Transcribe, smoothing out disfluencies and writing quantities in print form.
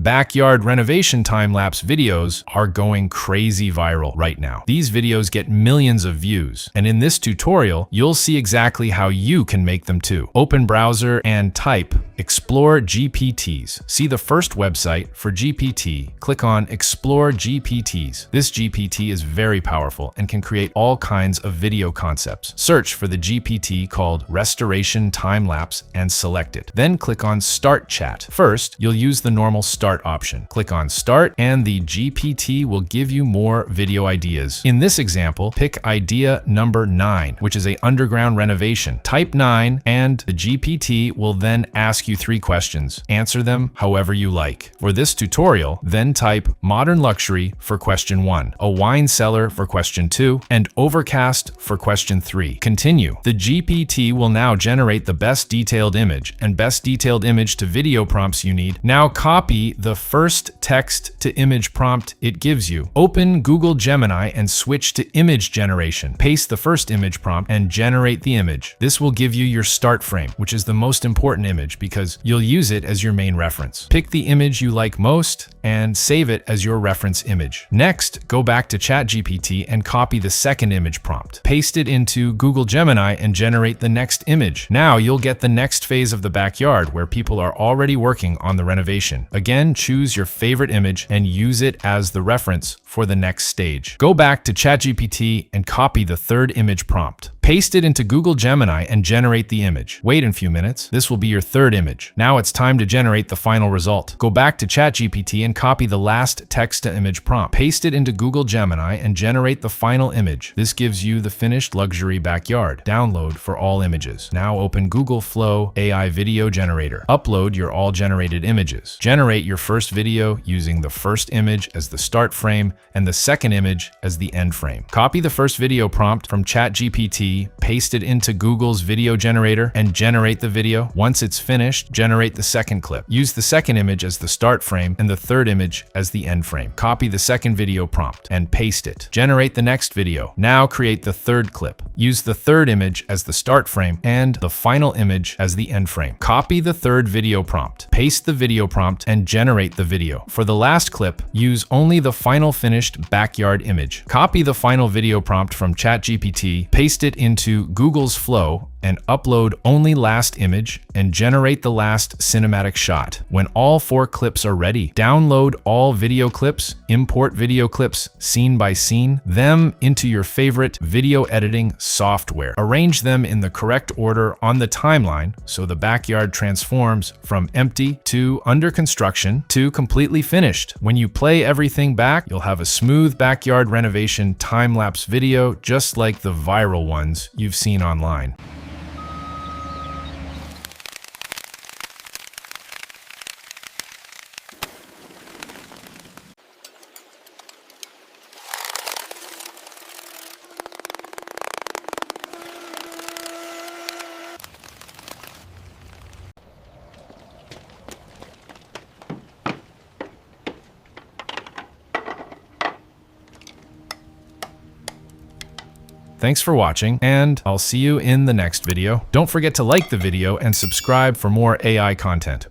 Backyard renovation time-lapse videos are going crazy viral right now. These videos get millions of views, and in this tutorial, you'll see exactly how you can make them too. Open browser and type Explore GPTs. See the first website for GPT. Click on Explore GPTs. This GPT is very powerful and can create all kinds of video concepts. Search for the GPT called Restoration Time-Lapse and select it. Then click on Start Chat. First, you'll use the normal Start option. Click on Start and the GPT will give you more video ideas. In this example, pick idea number 9, which is an underground renovation. Type 9 and the GPT will then ask you 3 questions. Answer them however you like. For this tutorial, then type modern luxury for question 1, a wine cellar for question 2, and overcast for question 3. Continue. The GPT will now generate the best detailed image and best detailed image to video prompts you need. Now copy the first text to image prompt it gives you. Open Google Gemini and switch to image generation. Paste the first image prompt and generate the image. This will give you your start frame, which is the most important image because you'll use it as your main reference. Pick the image you like most and save it as your reference image. Next, go back to ChatGPT and copy the second image prompt. Paste it into Google Gemini and generate the next image. Now you'll get the next phase of the backyard where people are already working on the renovation. Again, choose your favorite image and use it as the reference for the next stage. Go back to ChatGPT and copy the third image prompt. Paste it into Google Gemini and generate the image. Wait a few minutes. This will be your third image. Now it's time to generate the final result. Go back to ChatGPT and copy the last text-to-image prompt. Paste it into Google Gemini and generate the final image. This gives you the finished luxury backyard. Download for all images. Now open Google Flow AI Video Generator. Upload your all generated images. Generate your first video using the first image as the start frame and the second image as the end frame. Copy the first video prompt from ChatGPT, paste it into Google's video generator, and generate the video. Once it's finished, generate the second clip. Use the second image as the start frame and the third image as the end frame. Copy the second video prompt and paste it. Generate the next video. Now create the third clip. Use the third image as the start frame and the final image as the end frame. Copy the third video prompt. Paste the video prompt and generate the video. For the last clip, use only the final finished backyard image. Copy the final video prompt from ChatGPT, paste it into Google's Flow, and upload only last image and generate the last cinematic shot. When all 4 clips are ready, download all video clips, import video clips scene by scene, them into your favorite video editing software. Arrange them in the correct order on the timeline so the backyard transforms from empty to under construction to completely finished. When you play everything back, you'll have a smooth backyard renovation time-lapse video just like the viral ones you've seen online. Thanks for watching, and I'll see you in the next video. Don't forget to like the video and subscribe for more AI content.